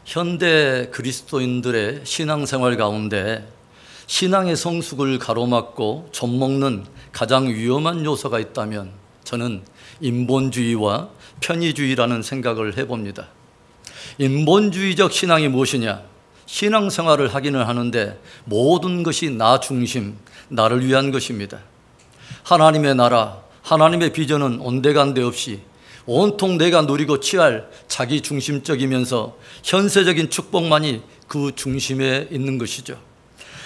현대 그리스도인들의 신앙생활 가운데 신앙의 성숙을 가로막고 젖먹는 가장 위험한 요소가 있다면 저는 인본주의와 편의주의라는 생각을 해봅니다. 인본주의적 신앙이 무엇이냐? 신앙생활을 하기는 하는데 모든 것이 나 중심, 나를 위한 것입니다. 하나님의 나라, 하나님의 비전은 온데간데 없이 온통 내가 누리고 취할 자기 중심적이면서 현세적인 축복만이 그 중심에 있는 것이죠.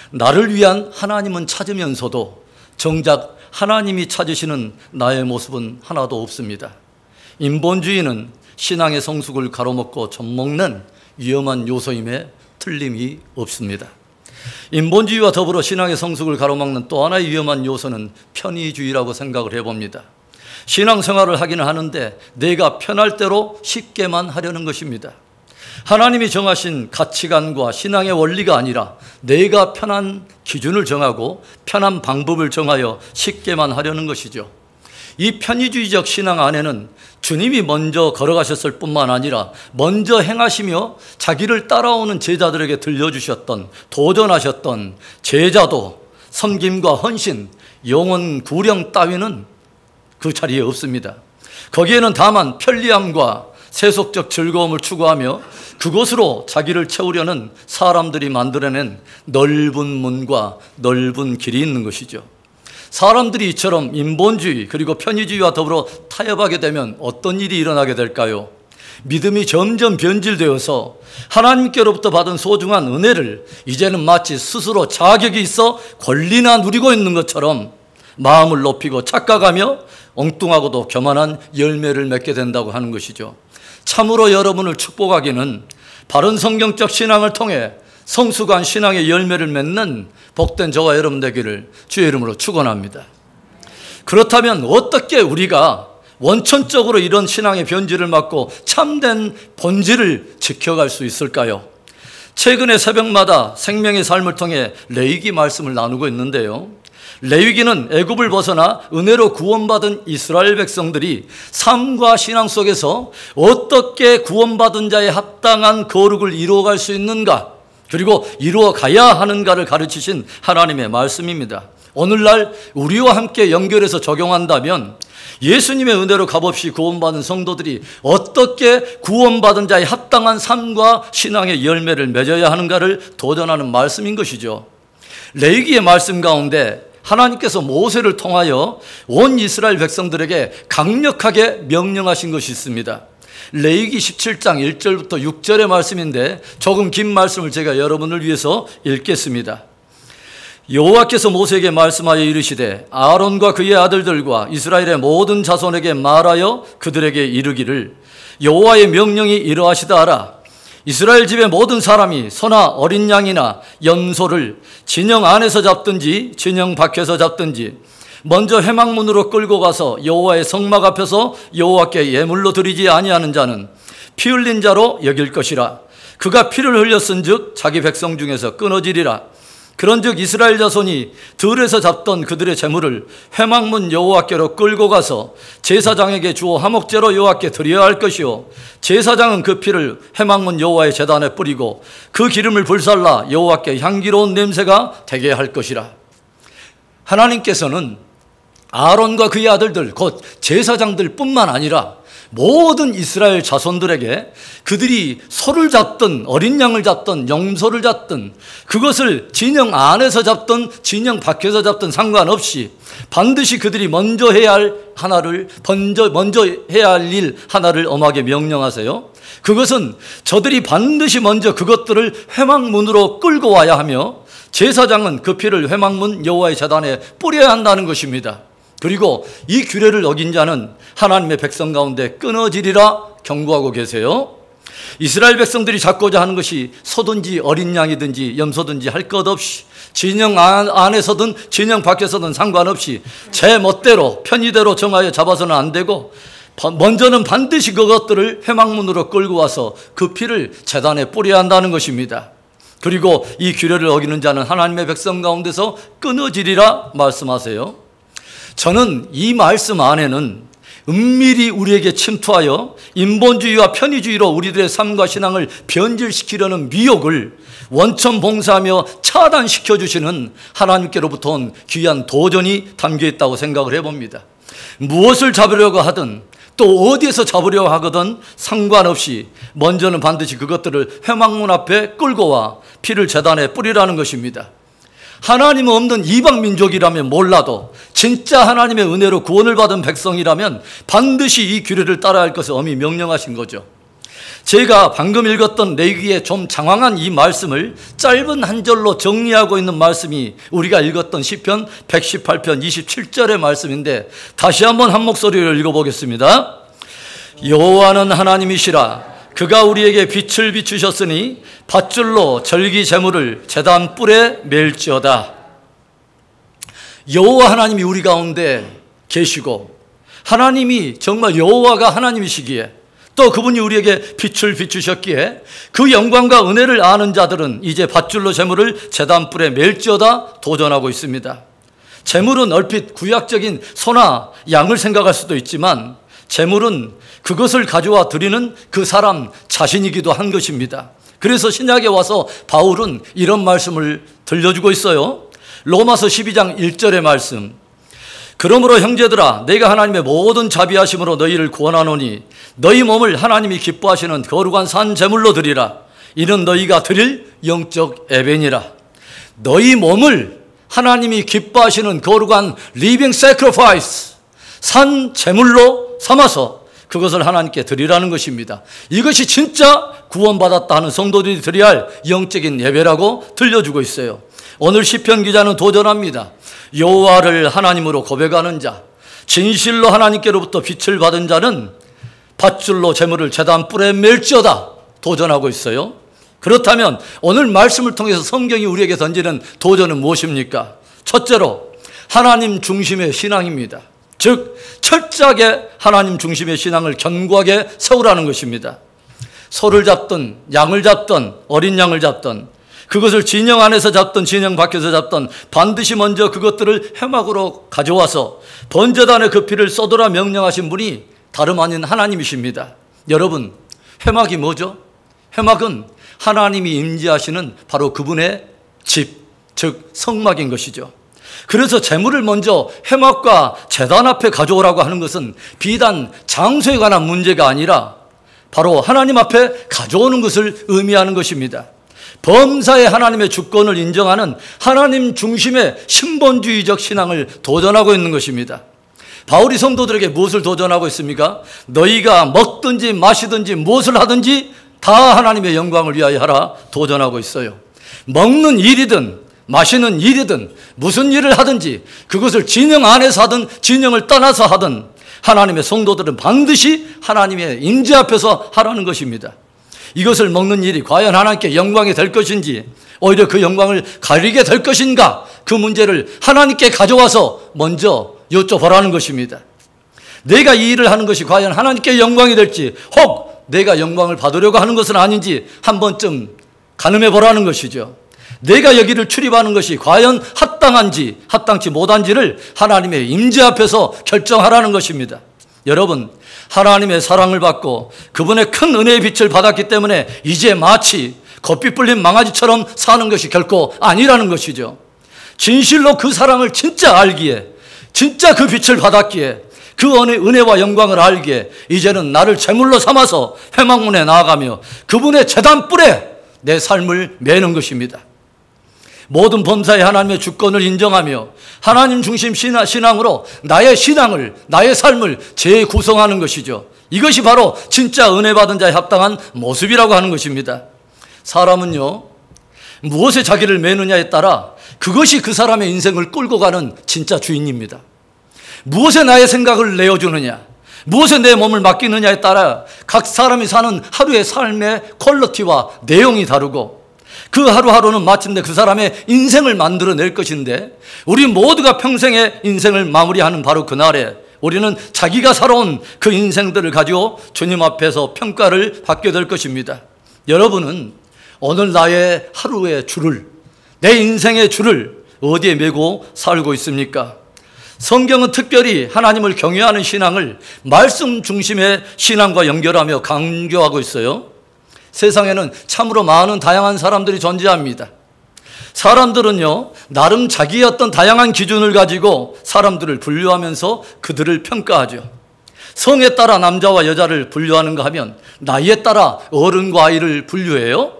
나를 위한 하나님은 찾으면서도 정작 하나님이 찾으시는 나의 모습은 하나도 없습니다. 인본주의는 신앙의 성숙을 가로막고 젖먹는 위험한 요소임에 틀림이 없습니다. 인본주의와 더불어 신앙의 성숙을 가로막는 또 하나의 위험한 요소는 편의주의라고 생각을 해봅니다. 신앙생활을 하기는 하는데 내가 편할 대로 쉽게만 하려는 것입니다. 하나님이 정하신 가치관과 신앙의 원리가 아니라 내가 편한 기준을 정하고 편한 방법을 정하여 쉽게만 하려는 것이죠. 이 편의주의적 신앙 안에는 주님이 먼저 걸어가셨을 뿐만 아니라 먼저 행하시며 자기를 따라오는 제자들에게 들려주셨던, 도전하셨던 제자도, 섬김과 헌신, 영혼 구령 따위는 그 자리에 없습니다. 거기에는 다만 편리함과 세속적 즐거움을 추구하며 그것으로 자기를 채우려는 사람들이 만들어낸 넓은 문과 넓은 길이 있는 것이죠. 사람들이 이처럼 인본주의 그리고 편의주의와 더불어 타협하게 되면 어떤 일이 일어나게 될까요? 믿음이 점점 변질되어서 하나님께로부터 받은 소중한 은혜를 이제는 마치 스스로 자격이 있어 권리나 누리고 있는 것처럼 마음을 높이고 착각하며 엉뚱하고도 교만한 열매를 맺게 된다고 하는 것이죠. 참으로 여러분을 축복하기는 바른 성경적 신앙을 통해 성숙한 신앙의 열매를 맺는 복된 저와 여러분 되기를 주의 이름으로 축원합니다. 그렇다면 어떻게 우리가 원천적으로 이런 신앙의 변질을 막고 참된 본질을 지켜갈 수 있을까요? 최근에 새벽마다 생명의 삶을 통해 레위기 말씀을 나누고 있는데요. 레위기는 애굽을 벗어나 은혜로 구원받은 이스라엘 백성들이 삶과 신앙 속에서 어떻게 구원받은 자에 합당한 거룩을 이루어갈 수 있는가, 그리고 이루어가야 하는가를 가르치신 하나님의 말씀입니다. 오늘날 우리와 함께 연결해서 적용한다면 예수님의 은혜로 값없이 구원받은 성도들이 어떻게 구원받은 자에 합당한 삶과 신앙의 열매를 맺어야 하는가를 도전하는 말씀인 것이죠. 레위기의 말씀 가운데 하나님께서 모세를 통하여 온 이스라엘 백성들에게 강력하게 명령하신 것이 있습니다. 레위기 17장 1절부터 6절의 말씀인데 조금 긴 말씀을 제가 여러분을 위해서 읽겠습니다. 여호와께서 모세에게 말씀하여 이르시되 아론과 그의 아들들과 이스라엘의 모든 자손에게 말하여 그들에게 이르기를 여호와의 명령이 이러하시다 하라. 이스라엘 집의 모든 사람이 소나 어린 양이나 염소를 진영 안에서 잡든지 진영 밖에서 잡든지 먼저 회막문으로 끌고 가서 여호와의 성막 앞에서 여호와께 예물로 드리지 아니하는 자는 피 흘린 자로 여길 것이라. 그가 피를 흘렸은즉 자기 백성 중에서 끊어지리라. 그런즉 이스라엘 자손이 들에서 잡던 그들의 재물을 회막문 여호와께로 끌고 가서 제사장에게 주어 화목제로 여호와께 드려야 할 것이요 제사장은 그 피를 회막문 여호와의 제단에 뿌리고 그 기름을 불살라 여호와께 향기로운 냄새가 되게 할 것이라. 하나님께서는 아론과 그의 아들들 곧 제사장들 뿐만 아니라 모든 이스라엘 자손들에게 그들이 소를 잡든 어린 양을 잡든 염소를 잡든 그것을 진영 안에서 잡든 진영 밖에서 잡든 상관없이 반드시 그들이 먼저 해야 할 일 하나를 엄하게 명령하세요. 그것은 저들이 반드시 먼저 그것들을 회막문으로 끌고 와야 하며 제사장은 그 피를 회막문 여호와의 제단에 뿌려야 한다는 것입니다. 그리고 이 규례를 어긴 자는 하나님의 백성 가운데 끊어지리라 경고하고 계세요. 이스라엘 백성들이 잡고자 하는 것이 소든지 어린 양이든지 염소든지 할 것 없이 진영 안에서든 진영 밖에서든 상관없이 제 멋대로 편의대로 정하여 잡아서는 안 되고 먼저는 반드시 그것들을 회막문으로 끌고 와서 그 피를 제단에 뿌려야 한다는 것입니다. 그리고 이 규례를 어기는 자는 하나님의 백성 가운데서 끊어지리라 말씀하세요. 저는 이 말씀 안에는 은밀히 우리에게 침투하여 인본주의와 편의주의로 우리들의 삶과 신앙을 변질시키려는 미혹을 원천봉사하며 차단시켜 주시는 하나님께로부터 온 귀한 도전이 담겨 있다고 생각을 해봅니다. 무엇을 잡으려고 하든 또 어디에서 잡으려고 하거든 상관없이 먼저는 반드시 그것들을 회막문 앞에 끌고 와 피를 제단에 뿌리라는 것입니다. 하나님 없는 이방 민족이라면 몰라도 진짜 하나님의 은혜로 구원을 받은 백성이라면 반드시 이 규례를 따라야 할 것을 엄히 명령하신 거죠. 제가 방금 읽었던 레위기의 좀 장황한 이 말씀을 짧은 한 절로 정리하고 있는 말씀이 우리가 읽었던 시편 118편 27절의 말씀인데 다시 한번 한 목소리로 읽어보겠습니다. 여호와는 하나님이시라. 그가 우리에게 빛을 비추셨으니 밧줄로 절기 제물을 제단 뿔에 맬지어다. 여호와 하나님이 우리 가운데 계시고 하나님이 정말 여호와가 하나님이시기에 또 그분이 우리에게 빛을 비추셨기에 그 영광과 은혜를 아는 자들은 이제 밧줄로 제물을 제단 뿔에 맬지어다 도전하고 있습니다. 제물은 얼핏 구약적인 소나 양을 생각할 수도 있지만 제물은 그것을 가져와 드리는 그 사람 자신이기도 한 것입니다. 그래서 신약에 와서 바울은 이런 말씀을 들려주고 있어요. 로마서 12장 1절의 말씀. 그러므로 형제들아 내가 하나님의 모든 자비하심으로 너희를 구원하노니 너희 몸을 하나님이 기뻐하시는 거룩한 산 제물로 드리라. 이는 너희가 드릴 영적 예배니라. 너희 몸을 하나님이 기뻐하시는 거룩한 리빙 세크리파이스 산 제물로 삼아서 그것을 하나님께 드리라는 것입니다. 이것이 진짜 구원받았다 하는 성도들이 드려야 할 영적인 예배라고 들려주고 있어요. 오늘 시편 기자는 도전합니다. 여호와를 하나님으로 고백하는 자, 진실로 하나님께로부터 빛을 받은 자는 밧줄로 제물을 제단 뿔에 맬지어다 도전하고 있어요. 그렇다면 오늘 말씀을 통해서 성경이 우리에게 던지는 도전은 무엇입니까? 첫째로 하나님 중심의 신앙입니다. 즉 철저하게 하나님 중심의 신앙을 견고하게 세우라는 것입니다. 소를 잡든 양을 잡든 어린 양을 잡든 그것을 진영 안에서 잡든 진영 밖에서 잡든 반드시 먼저 그것들을 회막으로 가져와서 번제단에 그 피를 쏟으라 명령하신 분이 다름 아닌 하나님이십니다. 여러분, 회막이 뭐죠? 회막은 하나님이 임재하시는 바로 그분의 집, 즉 성막인 것이죠. 그래서 제물을 먼저 회막과 제단 앞에 가져오라고 하는 것은 비단 장소에 관한 문제가 아니라 바로 하나님 앞에 가져오는 것을 의미하는 것입니다. 범사의 하나님의 주권을 인정하는 하나님 중심의 신본주의적 신앙을 도전하고 있는 것입니다. 바울이 성도들에게 무엇을 도전하고 있습니까? 너희가 먹든지 마시든지 무엇을 하든지 다 하나님의 영광을 위하여 하라 도전하고 있어요. 먹는 일이든 마시는 일이든 무슨 일을 하든지 그것을 진영 안에서 하든 진영을 떠나서 하든 하나님의 성도들은 반드시 하나님의 임재 앞에서 하라는 것입니다. 이것을 먹는 일이 과연 하나님께 영광이 될 것인지 오히려 그 영광을 가리게 될 것인가 그 문제를 하나님께 가져와서 먼저 여쭤보라는 것입니다. 내가 이 일을 하는 것이 과연 하나님께 영광이 될지 혹 내가 영광을 받으려고 하는 것은 아닌지 한 번쯤 가늠해 보라는 것이죠. 내가 여기를 출입하는 것이 과연 합당한지 합당치 못한지를 하나님의 임재 앞에서 결정하라는 것입니다. 여러분, 하나님의 사랑을 받고 그분의 큰 은혜의 빛을 받았기 때문에 이제 마치 겉빛 불린 망아지처럼 사는 것이 결코 아니라는 것이죠. 진실로 그 사랑을 진짜 알기에 진짜 그 빛을 받았기에 그 은혜와 영광을 알기에 이제는 나를 제물로 삼아서 회막문에 나아가며 그분의 제단 뿔에 내 삶을 매는 것입니다. 모든 범사의 하나님의 주권을 인정하며 하나님 중심 신앙으로 나의 신앙을, 나의 삶을 재구성하는 것이죠. 이것이 바로 진짜 은혜 받은 자에 합당한 모습이라고 하는 것입니다. 사람은요, 무엇에 자기를 매느냐에 따라 그것이 그 사람의 인생을 끌고 가는 진짜 주인입니다. 무엇에 나의 생각을 내어주느냐, 무엇에 내 몸을 맡기느냐에 따라 각 사람이 사는 하루의 삶의 퀄리티와 내용이 다르고 그 하루하루는 마침내 그 사람의 인생을 만들어낼 것인데 우리 모두가 평생의 인생을 마무리하는 바로 그날에 우리는 자기가 살아온 그 인생들을 가지고 주님 앞에서 평가를 받게 될 것입니다. 여러분은 오늘 나의 하루의 줄을, 내 인생의 줄을 어디에 메고 살고 있습니까? 성경은 특별히 하나님을 경외하는 신앙을 말씀 중심의 신앙과 연결하며 강조하고 있어요. 세상에는 참으로 많은 다양한 사람들이 존재합니다. 사람들은요, 나름 자기의 어떤 다양한 기준을 가지고 사람들을 분류하면서 그들을 평가하죠. 성에 따라 남자와 여자를 분류하는가 하면 나이에 따라 어른과 아이를 분류해요.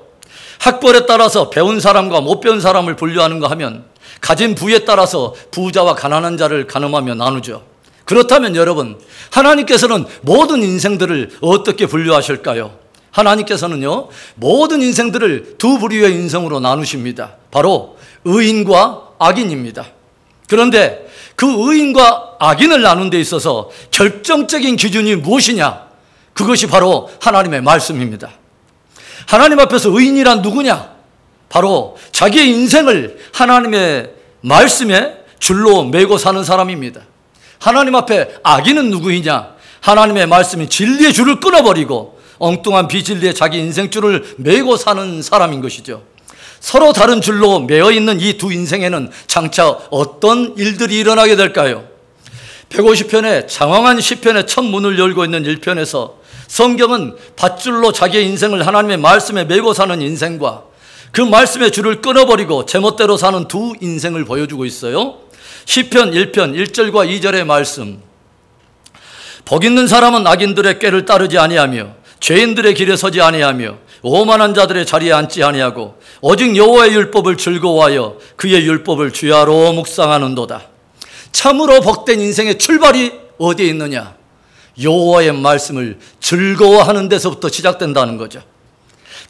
학벌에 따라서 배운 사람과 못 배운 사람을 분류하는가 하면 가진 부에 따라서 부자와 가난한 자를 가늠하며 나누죠. 그렇다면 여러분, 하나님께서는 모든 인생들을 어떻게 분류하실까요? 하나님께서는요, 모든 인생들을 두 부류의 인생으로 나누십니다. 바로 의인과 악인입니다. 그런데 그 의인과 악인을 나눈 데 있어서 결정적인 기준이 무엇이냐? 그것이 바로 하나님의 말씀입니다. 하나님 앞에서 의인이란 누구냐? 바로 자기의 인생을 하나님의 말씀에 줄로 매고 사는 사람입니다. 하나님 앞에 악인은 누구이냐? 하나님의 말씀이 진리의 줄을 끊어버리고 엉뚱한 비진리에 자기 인생줄을 매고 사는 사람인 것이죠. 서로 다른 줄로 매어 있는 이 두 인생에는 장차 어떤 일들이 일어나게 될까요? 150편의 장황한 시편의 첫 문을 열고 있는 1편에서 성경은 밧줄로 자기의 인생을 하나님의 말씀에 매고 사는 인생과 그 말씀의 줄을 끊어버리고 제멋대로 사는 두 인생을 보여주고 있어요. 시편 1편 1절과 2절의 말씀. 복 있는 사람은 악인들의 꾀를 따르지 아니하며 죄인들의 길에 서지 아니하며 오만한 자들의 자리에 앉지 아니하고 오직 여호와의 율법을 즐거워하여 그의 율법을 주야로 묵상하는도다. 참으로 복된 인생의 출발이 어디에 있느냐? 여호와의 말씀을 즐거워하는 데서부터 시작된다는 거죠.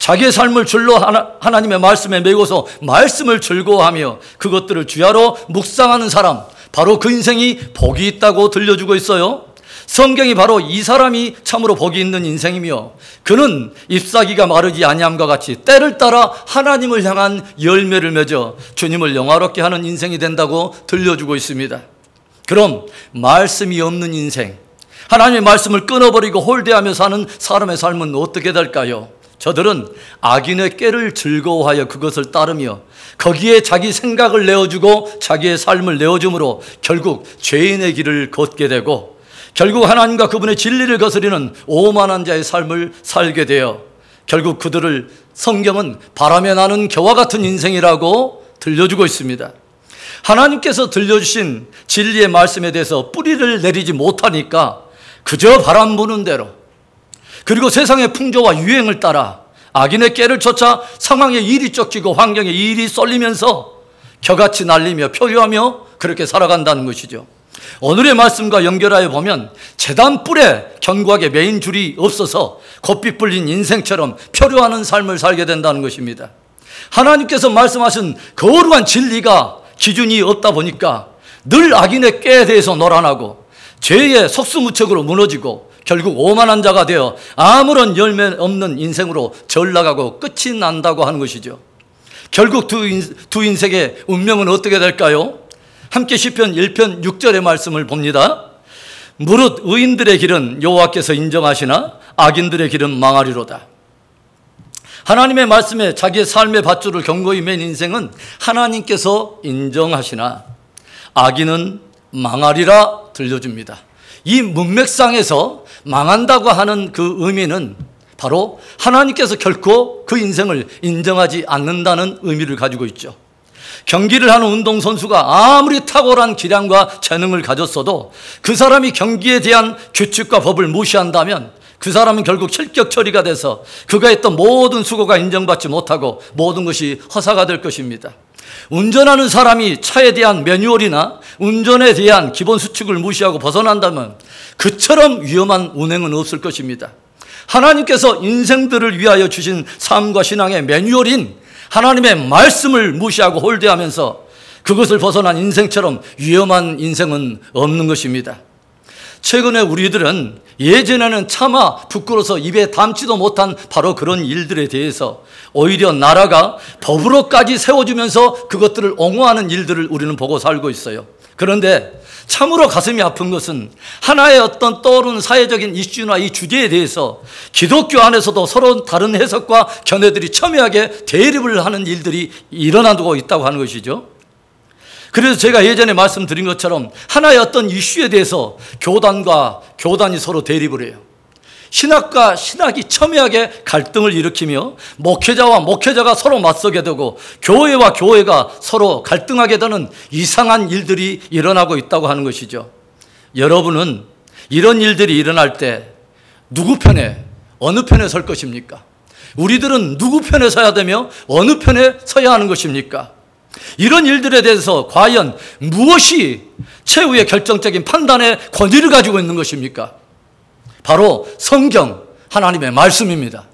자기의 삶을 줄로 하나님의 말씀에 매고서 말씀을 즐거워하며 그것들을 주야로 묵상하는 사람, 바로 그 인생이 복이 있다고 들려주고 있어요. 성경이 바로 이 사람이 참으로 복이 있는 인생이며 그는 잎사귀가 마르지 아니함과 같이 때를 따라 하나님을 향한 열매를 맺어 주님을 영화롭게 하는 인생이 된다고 들려주고 있습니다. 그럼 말씀이 없는 인생, 하나님의 말씀을 끊어버리고 홀대하며 사는 사람의 삶은 어떻게 될까요? 저들은 악인의 꾀를 즐거워하여 그것을 따르며 거기에 자기 생각을 내어주고 자기의 삶을 내어줌으로 결국 죄인의 길을 걷게 되고 결국 하나님과 그분의 진리를 거스리는 오만한 자의 삶을 살게 되어 결국 그들을 성경은 바람에 나는 겨와 같은 인생이라고 들려주고 있습니다. 하나님께서 들려주신 진리의 말씀에 대해서 뿌리를 내리지 못하니까 그저 바람 부는 대로 그리고 세상의 풍조와 유행을 따라 악인의 꾀를 쫓아 상황에 일이 쫓기고 환경에 일이 쏠리면서 겨같이 날리며 표류하며 그렇게 살아간다는 것이죠. 오늘의 말씀과 연결하여 보면 재단뿔에 견고하게 매인 줄이 없어서 곱비 불린 인생처럼 표류하는 삶을 살게 된다는 것입니다. 하나님께서 말씀하신 거룩한 진리가 기준이 없다 보니까 늘 악인의 꾀에 대해서 노란하고 죄의 속수무책으로 무너지고 결국 오만한 자가 되어 아무런 열매 없는 인생으로 전락하고 끝이 난다고 하는 것이죠. 결국 두 인생의 운명은 어떻게 될까요? 함께 시편 1편 6절의 말씀을 봅니다. 무릇 의인들의 길은 여호와께서 인정하시나 악인들의 길은 망하리로다. 하나님의 말씀에 자기의 삶의 밧줄을 견고히 맨 인생은 하나님께서 인정하시나 악인은 망하리라 들려줍니다. 이 문맥상에서 망한다고 하는 그 의미는 바로 하나님께서 결코 그 인생을 인정하지 않는다는 의미를 가지고 있죠. 경기를 하는 운동선수가 아무리 탁월한 기량과 재능을 가졌어도 그 사람이 경기에 대한 규칙과 법을 무시한다면 그 사람은 결국 실격 처리가 돼서 그가 했던 모든 수고가 인정받지 못하고 모든 것이 허사가 될 것입니다. 운전하는 사람이 차에 대한 매뉴얼이나 운전에 대한 기본 수칙을 무시하고 벗어난다면 그처럼 위험한 운행은 없을 것입니다. 하나님께서 인생들을 위하여 주신 삶과 신앙의 매뉴얼인 하나님의 말씀을 무시하고 홀대하면서 그것을 벗어난 인생처럼 위험한 인생은 없는 것입니다. 최근에 우리들은 예전에는 차마 부끄러워서 입에 담지도 못한 바로 그런 일들에 대해서 오히려 나라가 법으로까지 세워주면서 그것들을 옹호하는 일들을 우리는 보고 살고 있어요. 그런데 참으로 가슴이 아픈 것은 하나의 어떤 떠오르는 사회적인 이슈나 이 주제에 대해서 기독교 안에서도 서로 다른 해석과 견해들이 첨예하게 대립을 하는 일들이 일어나고 있다고 하는 것이죠. 그래서 제가 예전에 말씀드린 것처럼 하나의 어떤 이슈에 대해서 교단과 교단이 서로 대립을 해요. 신학과 신학이 첨예하게 갈등을 일으키며 목회자와 목회자가 서로 맞서게 되고 교회와 교회가 서로 갈등하게 되는 이상한 일들이 일어나고 있다고 하는 것이죠. 여러분은 이런 일들이 일어날 때 누구 편에, 어느 편에 설 것입니까? 우리들은 누구 편에 서야 되며 어느 편에 서야 하는 것입니까? 이런 일들에 대해서 과연 무엇이 최후의 결정적인 판단의 권위를 가지고 있는 것입니까? 바로 성경, 하나님의 말씀입니다.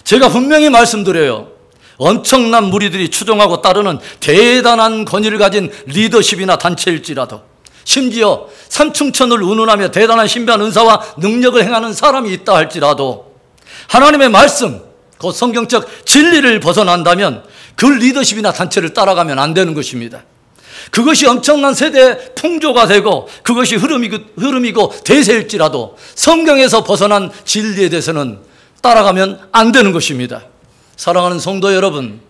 제가 분명히 말씀드려요. 엄청난 무리들이 추종하고 따르는 대단한 권위를 가진 리더십이나 단체일지라도, 심지어 삼층천을 운운하며 대단한 신비한 은사와 능력을 행하는 사람이 있다 할지라도 하나님의 말씀, 그 성경적 진리를 벗어난다면 그 리더십이나 단체를 따라가면 안 되는 것입니다. 그것이 엄청난 세대의 풍조가 되고 그것이 흐름이고 대세일지라도 성경에서 벗어난 진리에 대해서는 따라가면 안 되는 것입니다. 사랑하는 성도 여러분,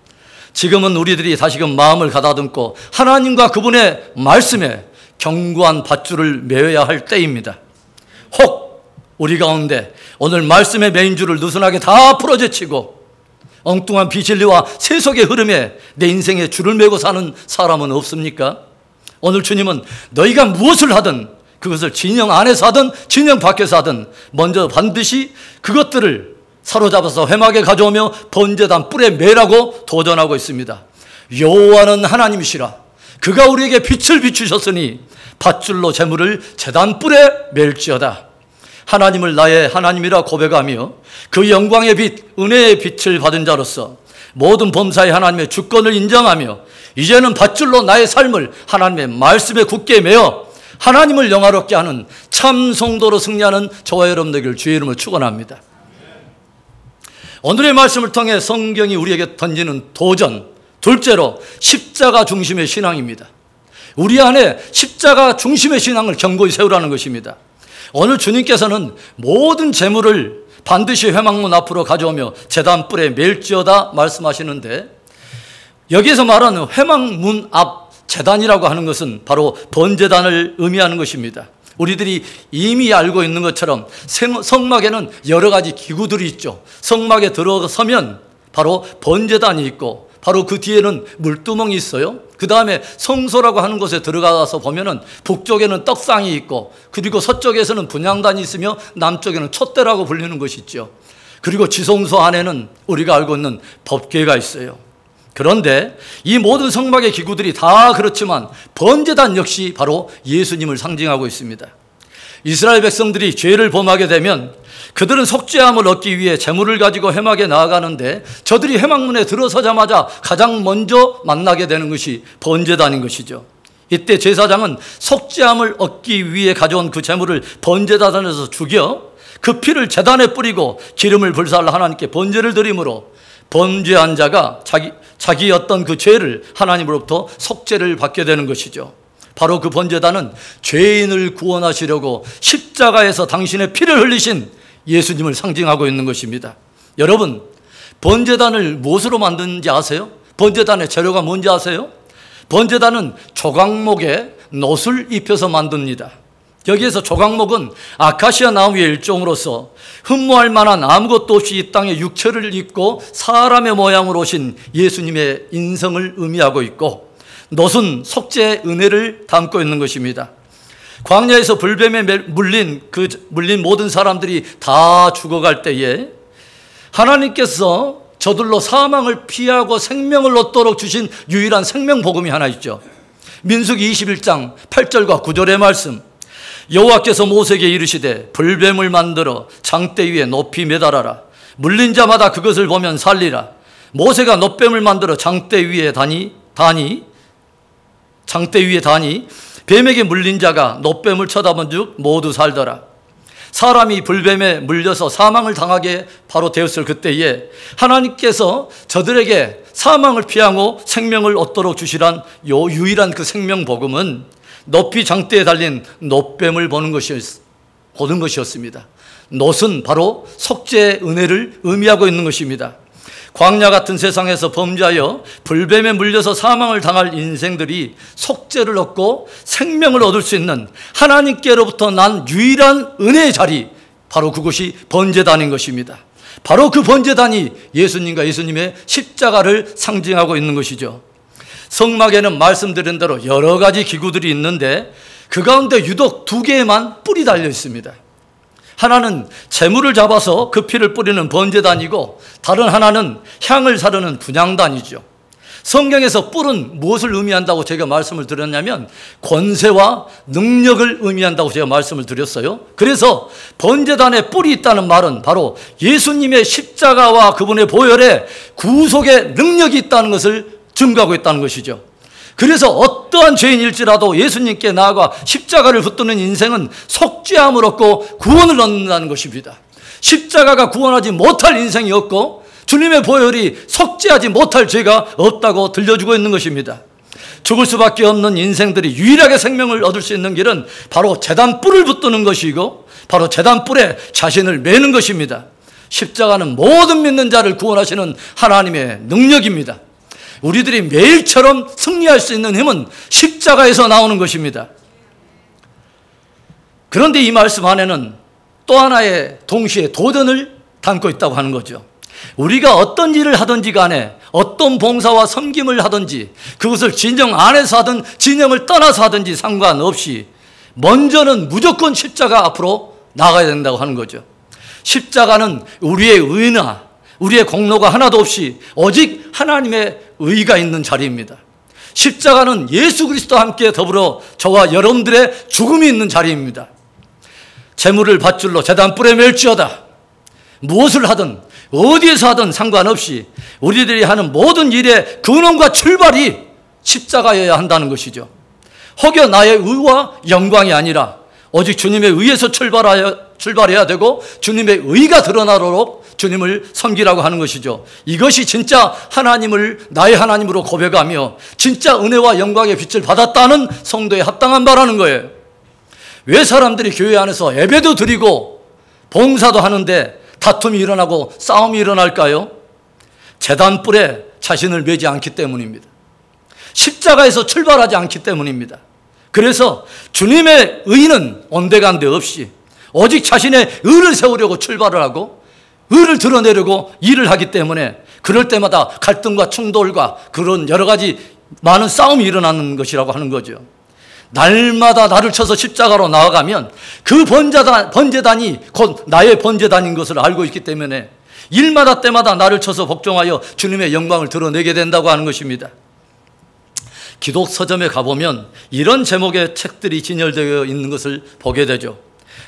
지금은 우리들이 다시금 마음을 가다듬고 하나님과 그분의 말씀에 견고한 밧줄을 메어야 할 때입니다. 혹 우리 가운데 오늘 말씀의 메인줄을 느슨하게 다 풀어제치고 엉뚱한 비진리와 세속의 흐름에 내 인생에 줄을 메고 사는 사람은 없습니까? 오늘 주님은 너희가 무엇을 하든 그것을 진영 안에서 하든 진영 밖에서 하든 먼저 반드시 그것들을 사로잡아서 회막에 가져오며 번제단 뿔에 매라고 도전하고 있습니다. 여호와는 하나님이시라. 그가 우리에게 빛을 비추셨으니 밧줄로 재물을 제단 뿔에 맬지어다. 하나님을 나의 하나님이라 고백하며 그 영광의 빛, 은혜의 빛을 받은 자로서 모든 범사의 하나님의 주권을 인정하며 이제는 밧줄로 나의 삶을 하나님의 말씀에 굳게 매어 하나님을 영화롭게 하는 참 성도로 승리하는 저와 여러분 되기를 주의 이름으로 축원합니다. 오늘의 말씀을 통해 성경이 우리에게 던지는 도전, 둘째로 십자가 중심의 신앙입니다. 우리 안에 십자가 중심의 신앙을 견고히 세우라는 것입니다. 오늘 주님께서는 모든 재물을 반드시 회막문 앞으로 가져오며 제단 뿔에 맬지어다 말씀하시는데, 여기에서 말하는 회막문 앞 제단이라고 하는 것은 바로 번제단을 의미하는 것입니다. 우리들이 이미 알고 있는 것처럼 성막에는 여러 가지 기구들이 있죠. 성막에 들어서면 바로 번제단이 있고 바로 그 뒤에는 물두멍이 있어요. 그 다음에 성소라고 하는 곳에 들어가서 보면은 북쪽에는 떡상이 있고 그리고 서쪽에서는 분향단이 있으며 남쪽에는 촛대라고 불리는 것이 있죠. 그리고 지성소 안에는 우리가 알고 있는 법궤가 있어요. 그런데 이 모든 성막의 기구들이 다 그렇지만 번제단 역시 바로 예수님을 상징하고 있습니다. 이스라엘 백성들이 죄를 범하게 되면 그들은 속죄함을 얻기 위해 제물을 가지고 회막에 나아가는데 저들이 회막문에 들어서자마자 가장 먼저 만나게 되는 것이 번제단인 것이죠. 이때 제사장은 속죄함을 얻기 위해 가져온 그 제물을 번제단에서 죽여 그 피를 제단에 뿌리고 기름을 불살라 하나님께 번제를 드림으로 범죄한 자가 자기 어떤 그 죄를 하나님으로부터 속죄를 받게 되는 것이죠. 바로 그 번제단은 죄인을 구원하시려고 십자가에서 당신의 피를 흘리신 예수님을 상징하고 있는 것입니다. 여러분, 번제단을 무엇으로 만드는지 아세요? 번제단의 재료가 뭔지 아세요? 번제단은 조각목에 놋을 입혀서 만듭니다. 여기에서 조각목은 아카시아 나무의 일종으로서 흠모할 만한 아무것도 없이 이 땅에 육체를 입고 사람의 모양으로 오신 예수님의 인성을 의미하고 있고, 놋은 속죄의 은혜를 담고 있는 것입니다. 광야에서 불뱀에 물린 모든 사람들이 다 죽어갈 때에 하나님께서 저들로 사망을 피하고 생명을 얻도록 주신 유일한 생명 복음이 하나 있죠. 민수기 21장 8절과 9절의 말씀. 여호와께서 모세에게 이르시되 불뱀을 만들어 장대 위에 높이 매달아라. 물린 자마다 그것을 보면 살리라. 모세가 놋뱀을 만들어 장대 위에 다니 뱀에게 물린 자가 놋뱀을 쳐다본 즉 모두 살더라. 사람이 불뱀에 물려서 사망을 당하게 바로 되었을 그때에 하나님께서 저들에게 사망을 피하고 생명을 얻도록 주시란 요 유일한 그 생명 복음은 높이 장대에 달린 놋뱀을 보는 것이었습니다. 놋은 바로 속죄의 은혜를 의미하고 있는 것입니다. 광야 같은 세상에서 범죄하여 불뱀에 물려서 사망을 당할 인생들이 속죄를 얻고 생명을 얻을 수 있는 하나님께로부터 난 유일한 은혜의 자리, 바로 그것이 번제단인 것입니다. 바로 그 번제단이 예수님과 예수님의 십자가를 상징하고 있는 것이죠. 성막에는 말씀드린 대로 여러 가지 기구들이 있는데 그 가운데 유독 두 개에만 뿔이 달려 있습니다. 하나는 제물을 잡아서 그 피를 뿌리는 번제단이고 다른 하나는 향을 사르는 분향단이죠. 성경에서 뿔은 무엇을 의미한다고 제가 말씀을 드렸냐면 권세와 능력을 의미한다고 제가 말씀을 드렸어요. 그래서 번제단에 뿔이 있다는 말은 바로 예수님의 십자가와 그분의 보혈에 구속의 능력이 있다는 것을 증거하고 있다는 것이죠. 그래서 어떠한 죄인일지라도 예수님께 나아가 십자가를 붙드는 인생은 속죄함을 얻고 구원을 얻는다는 것입니다. 십자가가 구원하지 못할 인생이 없고 주님의 보혈이 속죄하지 못할 죄가 없다고 들려주고 있는 것입니다. 죽을 수밖에 없는 인생들이 유일하게 생명을 얻을 수 있는 길은 바로 제단 뿔을 붙드는 것이고 바로 제단 뿔에 자신을 매는 것입니다. 십자가는 모든 믿는 자를 구원하시는 하나님의 능력입니다. 우리들이 매일처럼 승리할 수 있는 힘은 십자가에서 나오는 것입니다. 그런데 이 말씀 안에는 또 하나의 동시에 도전을 담고 있다고 하는 거죠. 우리가 어떤 일을 하든지 간에 어떤 봉사와 섬김을 하든지 그것을 진영 안에서 하든 진영을 떠나서 하든지 상관없이 먼저는 무조건 십자가 앞으로 나가야 된다고 하는 거죠. 십자가는 우리의 의나 우리의 공로가 하나도 없이 오직 하나님의 의가 있는 자리입니다. 십자가는 예수 그리스도와 함께 더불어 저와 여러분들의 죽음이 있는 자리입니다. 재물을 밧줄로 제단 뿔에 맬지어다. 무엇을 하든 어디에서 하든 상관없이 우리들이 하는 모든 일의 근원과 출발이 십자가여야 한다는 것이죠. 혹여 나의 의와 영광이 아니라 오직 주님의 의에서 출발해야 되고 주님의 의가 드러나도록 주님을 섬기라고 하는 것이죠. 이것이 진짜 하나님을 나의 하나님으로 고백하며 진짜 은혜와 영광의 빛을 받았다는 성도에 합당한 바라는 거예요. 왜 사람들이 교회 안에서 예배도 드리고 봉사도 하는데 다툼이 일어나고 싸움이 일어날까요? 제단뿔에 자신을 매지 않기 때문입니다. 십자가에서 출발하지 않기 때문입니다. 그래서 주님의 의는 온데간데 없이 오직 자신의 의를 세우려고 출발을 하고 의를 드러내려고 일을 하기 때문에 그럴 때마다 갈등과 충돌과 그런 여러 가지 많은 싸움이 일어나는 것이라고 하는 거죠. 날마다 나를 쳐서 십자가로 나아가면 그 번제단이 곧 나의 번제단인 것을 알고 있기 때문에 일마다 때마다 나를 쳐서 복종하여 주님의 영광을 드러내게 된다고 하는 것입니다. 기독 서점에 가보면 이런 제목의 책들이 진열되어 있는 것을 보게 되죠.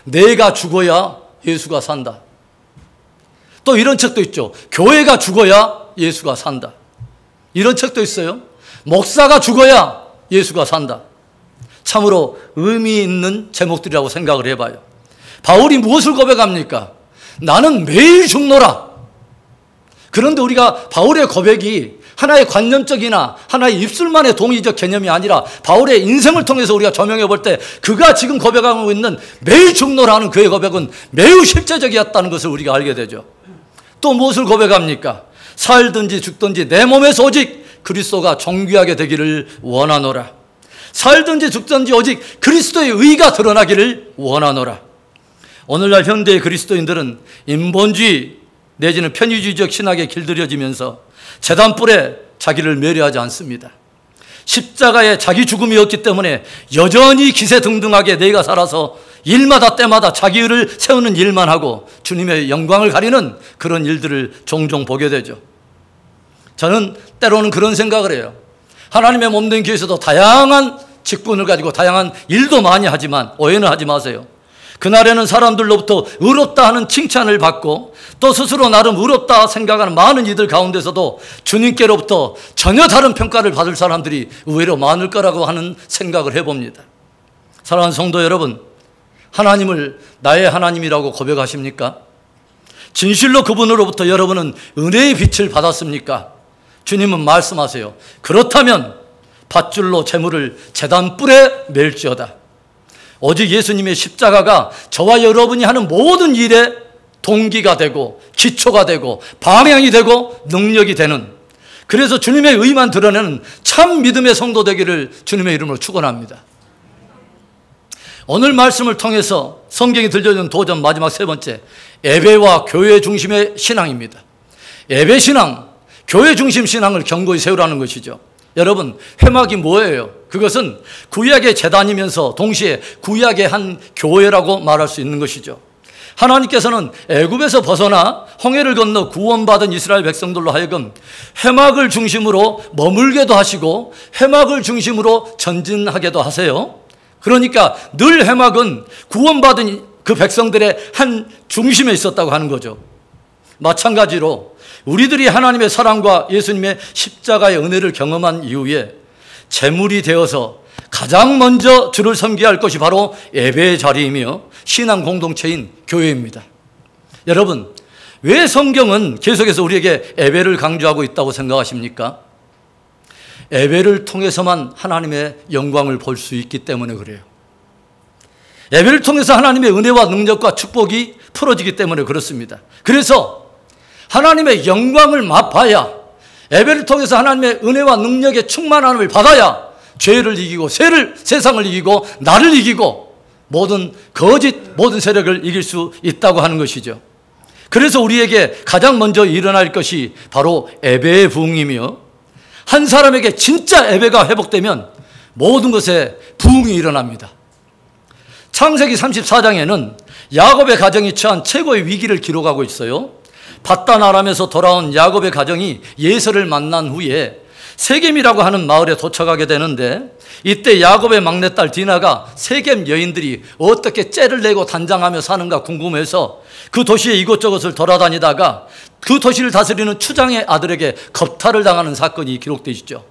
내가 죽어야 예수가 산다. 또 이런 책도 있죠. 교회가 죽어야 예수가 산다. 이런 책도 있어요. 목사가 죽어야 예수가 산다. 참으로 의미 있는 제목들이라고 생각을 해봐요. 바울이 무엇을 고백합니까? 나는 매일 죽노라. 그런데 우리가 바울의 고백이 하나의 관념적이나 하나의 입술만의 동의적 개념이 아니라 바울의 인생을 통해서 우리가 조명해 볼 때 그가 지금 고백하고 있는 매일 죽노라는 그의 고백은 매우 실제적이었다는 것을 우리가 알게 되죠. 또 무엇을 고백합니까? 살든지 죽든지 내 몸에서 오직 그리스도가 존귀하게 되기를 원하노라. 살든지 죽든지 오직 그리스도의 의가 드러나기를 원하노라. 오늘날 현대의 그리스도인들은 인본주의 내지는 편의주의적 신학에 길들여지면서 제단뿔에 자기를 매료하지 않습니다. 십자가에 자기 죽음이 없기 때문에 여전히 기세등등하게 내가 살아서 일마다 때마다 자기 의를 세우는 일만 하고 주님의 영광을 가리는 그런 일들을 종종 보게 되죠. 저는 때로는 그런 생각을 해요. 하나님의 몸된 교회에서도 다양한 직분을 가지고 다양한 일도 많이 하지만 오해는 하지 마세요. 그날에는 사람들로부터 의롭다 하는 칭찬을 받고 또 스스로 나름 의롭다 생각하는 많은 이들 가운데서도 주님께로부터 전혀 다른 평가를 받을 사람들이 의외로 많을 거라고 하는 생각을 해봅니다. 사랑하는 성도 여러분, 하나님을 나의 하나님이라고 고백하십니까? 진실로 그분으로부터 여러분은 은혜의 빛을 받았습니까? 주님은 말씀하세요. 그렇다면 밧줄로 재물을 제단 뿔에 맬지어다. 오직 예수님의 십자가가 저와 여러분이 하는 모든 일의 동기가 되고 기초가 되고 방향이 되고 능력이 되는, 그래서 주님의 의만 드러내는 참 믿음의 성도 되기를 주님의 이름으로 축원합니다. 오늘 말씀을 통해서 성경이 들려주는 도전 마지막 세 번째, 예배와 교회 중심의 신앙입니다. 예배 신앙, 교회 중심 신앙을 견고히 세우라는 것이죠. 여러분, 회막이 뭐예요? 그것은 구약의 제단이면서 동시에 구약의 한 교회라고 말할 수 있는 것이죠. 하나님께서는 애굽에서 벗어나 홍해를 건너 구원받은 이스라엘 백성들로 하여금 회막을 중심으로 머물게도 하시고 회막을 중심으로 전진하게도 하세요. 그러니까 늘 회막은 구원받은 그 백성들의 한 중심에 있었다고 하는 거죠. 마찬가지로 우리들이 하나님의 사랑과 예수님의 십자가의 은혜를 경험한 이후에 제물이 되어서 가장 먼저 주를 섬겨야 할 것이 바로 예배의 자리이며 신앙 공동체인 교회입니다. 여러분, 왜 성경은 계속해서 우리에게 예배를 강조하고 있다고 생각하십니까? 예배를 통해서만 하나님의 영광을 볼 수 있기 때문에 그래요. 예배를 통해서 하나님의 은혜와 능력과 축복이 풀어지기 때문에 그렇습니다. 그래서 하나님의 영광을 맛봐야, 예배를 통해서 하나님의 은혜와 능력의 충만함을 받아야 죄를 이기고 세상을 이기고 나를 이기고 모든 거짓, 모든 세력을 이길 수 있다고 하는 것이죠. 그래서 우리에게 가장 먼저 일어날 것이 바로 예배의 부흥이며, 한 사람에게 진짜 예배가 회복되면 모든 것에 부흥이 일어납니다. 창세기 34장에는 야곱의 가정이 처한 최고의 위기를 기록하고 있어요. 밧단 아람에서 돌아온 야곱의 가정이 예서를 만난 후에 세겜이라고 하는 마을에 도착하게 되는데, 이때 야곱의 막내딸 디나가 세겜 여인들이 어떻게 째를 내고 단장하며 사는가 궁금해서 그 도시의 이곳저곳을 돌아다니다가 그 도시를 다스리는 추장의 아들에게 겁탈을 당하는 사건이 기록되어 있죠.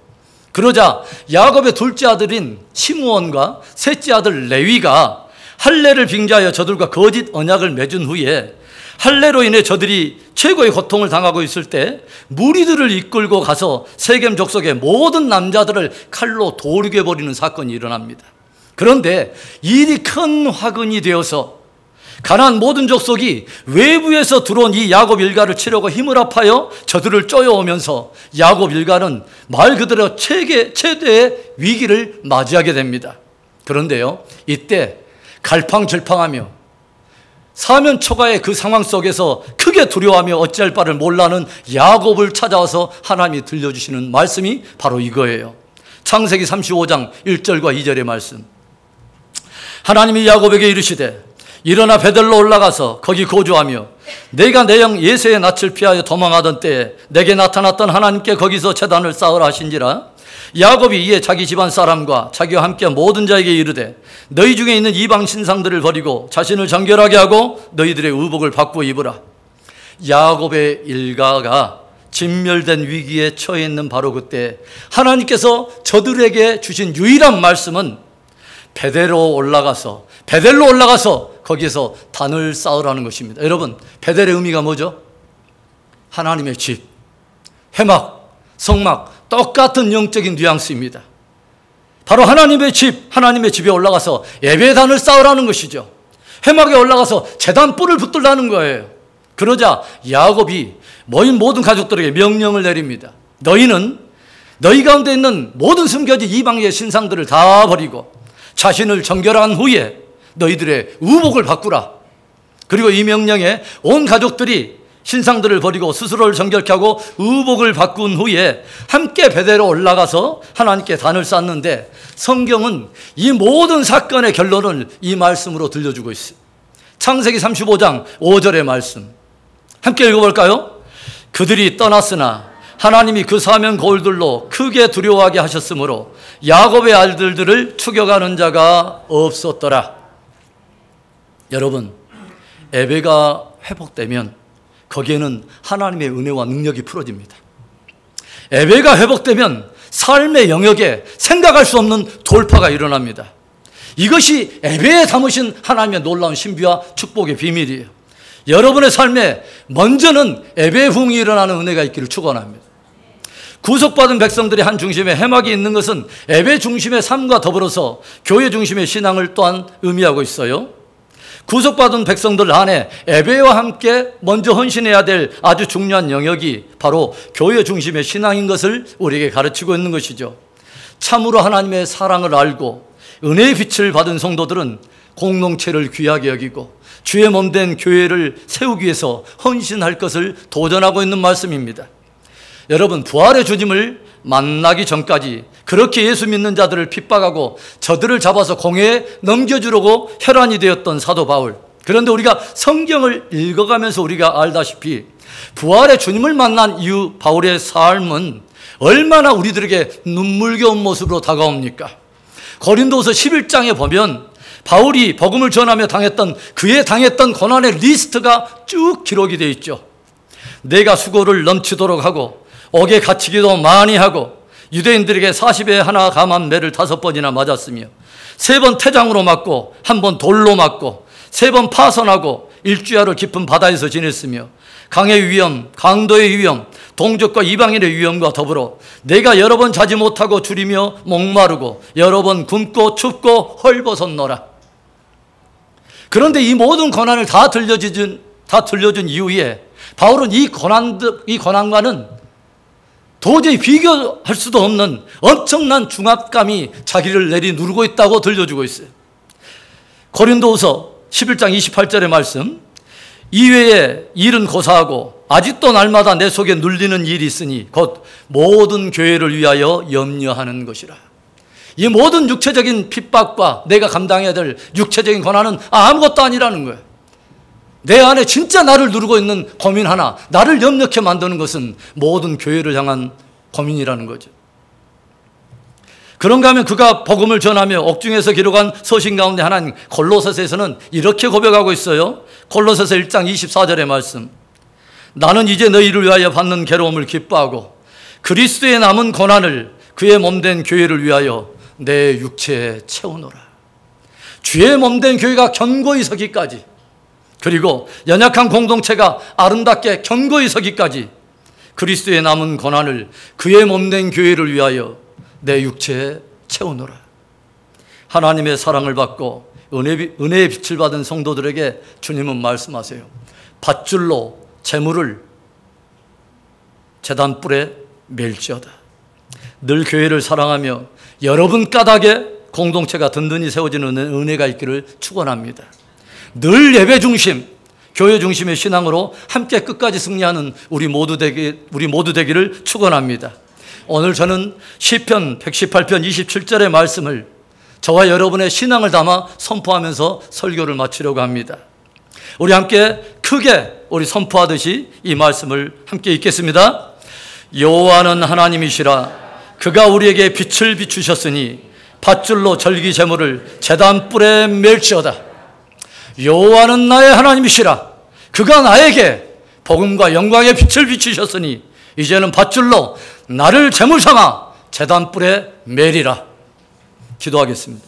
그러자 야곱의 둘째 아들인 시므온과 셋째 아들 레위가 할례를 빙자하여 저들과 거짓 언약을 맺은 후에 할례로 인해 저들이 최고의 고통을 당하고 있을 때 무리들을 이끌고 가서 세겜 족속의 모든 남자들을 칼로 도륙해 버리는 사건이 일어납니다. 그런데 일이 큰 화근이 되어서 가나안 모든 족속이 외부에서 들어온 이 야곱 일가를 치려고 힘을 합하여 저들을 쪼여오면서 야곱 일가는 말 그대로 최대의 위기를 맞이하게 됩니다. 그런데요, 이때 갈팡질팡하며 사면초가의 그 상황 속에서 크게 두려워하며 어찌할 바를 몰라는 야곱을 찾아와서 하나님이 들려주시는 말씀이 바로 이거예요. 창세기 35장 1절과 2절의 말씀. 하나님이 야곱에게 이르시되 일어나 베델로 올라가서 거기 거주하며 내가 내 형 예세의 낯을 피하여 도망하던 때에 내게 나타났던 하나님께 거기서 제단을 쌓으라 하신지라. 야곱이 이에 자기 집안 사람과 자기와 함께 모든 자에게 이르되 너희 중에 있는 이방 신상들을 버리고 자신을 정결하게 하고 너희들의 의복을 바꾸어 입으라. 야곱의 일가가 진멸된 위기에 처해 있는 바로 그때 하나님께서 저들에게 주신 유일한 말씀은 베델로 올라가서 거기에서 단을 쌓으라는 것입니다. 여러분, 베델의 의미가 뭐죠? 하나님의 집, 회막, 성막, 똑같은 영적인 뉘앙스입니다. 바로 하나님의 집에 올라가서 예배단을 쌓으라는 것이죠. 회막에 올라가서 제단 뿔을 붙들라는 거예요. 그러자 야곱이 모인 모든 가족들에게 명령을 내립니다. 너희는 너희 가운데 있는 모든 숨겨진 이방의 신상들을 다 버리고 자신을 정결한 후에 너희들의 의복을 바꾸라. 그리고 이 명령에 온 가족들이 신상들을 버리고 스스로를 정결케 하고 의복을 바꾼 후에 함께 베델로 올라가서 하나님께 단을 쌓는데, 성경은 이 모든 사건의 결론을 이 말씀으로 들려주고 있어요. 창세기 35장 5절의 말씀 함께 읽어볼까요? 그들이 떠났으나 하나님이 그 사면 거울들로 크게 두려워하게 하셨으므로 야곱의 아들들을 추격하는 자가 없었더라. 여러분, 예배가 회복되면 거기에는 하나님의 은혜와 능력이 풀어집니다. 예배가 회복되면 삶의 영역에 생각할 수 없는 돌파가 일어납니다. 이것이 예배에 담으신 하나님의 놀라운 신비와 축복의 비밀이에요. 여러분의 삶에 먼저는 예배의 부흥이 일어나는 은혜가 있기를 축원합니다. 구속받은 백성들의 한 중심에 회막이 있는 것은 예배 중심의 삶과 더불어서 교회 중심의 신앙을 또한 의미하고 있어요. 구속받은 백성들 안에 예배와 함께 먼저 헌신해야 될 아주 중요한 영역이 바로 교회 중심의 신앙인 것을 우리에게 가르치고 있는 것이죠. 참으로 하나님의 사랑을 알고 은혜의 빛을 받은 성도들은 공동체를 귀하게 여기고 주의 몸된 교회를 세우기 위해서 헌신할 것을 도전하고 있는 말씀입니다. 여러분, 부활의 주님을 만나기 전까지 그렇게 예수 믿는 자들을 핍박하고 저들을 잡아서 공회에 넘겨주려고 혈안이 되었던 사도 바울. 그런데 우리가 성경을 읽어가면서 우리가 알다시피 부활의 주님을 만난 이후 바울의 삶은 얼마나 우리들에게 눈물겨운 모습으로 다가옵니까? 고린도서 11장에 보면 바울이 복음을 전하며 그의 당했던 고난의 리스트가 쭉 기록이 되어 있죠. 내가 수고를 넘치도록 하고 옥에 갇히기도 많이 하고 유대인들에게 40에 하나 감한 매를 5번이나 맞았으며 3번 태장으로 맞고 1번 돌로 맞고 3번 파선하고 일주야로 깊은 바다에서 지냈으며 강의 위험, 강도의 위험, 동족과 이방인의 위험과 더불어 내가 여러 번 자지 못하고 줄이며 목마르고 여러 번 굶고 춥고 헐벗었노라. 그런데 이 모든 고난을 다 들려준 이후에 바울은 이 고난과는 도저히 비교할 수도 없는 엄청난 중압감이 자기를 내리누르고 있다고 들려주고 있어요. 고린도후서 11장 28절의 말씀, 이외에 일은 고사하고 아직도 날마다 내 속에 눌리는 일이 있으니 곧 모든 교회를 위하여 염려하는 것이라. 이 모든 육체적인 핍박과 내가 감당해야 될 육체적인 고난은 아무것도 아니라는 거예요. 내 안에 진짜 나를 누르고 있는 고민 하나, 나를 염려케 만드는 것은 모든 교회를 향한 고민이라는 거죠. 그런가 하면 그가 복음을 전하며 옥중에서 기록한 서신 가운데 하나인 골로새서에서는 이렇게 고백하고 있어요. 골로새서 1장 24절의 말씀, 나는 이제 너희를 위하여 받는 괴로움을 기뻐하고 그리스도의 남은 고난을 그의 몸된 교회를 위하여 내 육체에 채우노라. 주의 몸된 교회가 견고히 서기까지, 그리고 연약한 공동체가 아름답게 견고히 서기까지 그리스도의 남은 고난을 그의 몸된 교회를 위하여 내 육체에 채우노라. 하나님의 사랑을 받고 은혜의 빛을 받은 성도들에게 주님은 말씀하세요. 밧줄로 재물을 제단불에 맬지어다. 늘 교회를 사랑하며 여러분 까닭에 공동체가 든든히 세워지는 은혜가 있기를 축원합니다. 늘 예배 중심, 교회 중심의 신앙으로 함께 끝까지 승리하는 우리 모두 되기를 축원합니다. 오늘 저는 시편 118편 27절의 말씀을 저와 여러분의 신앙을 담아 선포하면서 설교를 마치려고 합니다. 우리 함께 크게 우리 선포하듯이 이 말씀을 함께 읽겠습니다. 여호와는 하나님이시라. 그가 우리에게 빛을 비추셨으니 밧줄로 절기 제물을 제단불에 맬지어다. 여호와는 나의 하나님이시라. 그가 나에게 복음과 영광의 빛을 비추셨으니 이제는 밧줄로 나를 제물 삼아 제단불에 매리라. 기도하겠습니다.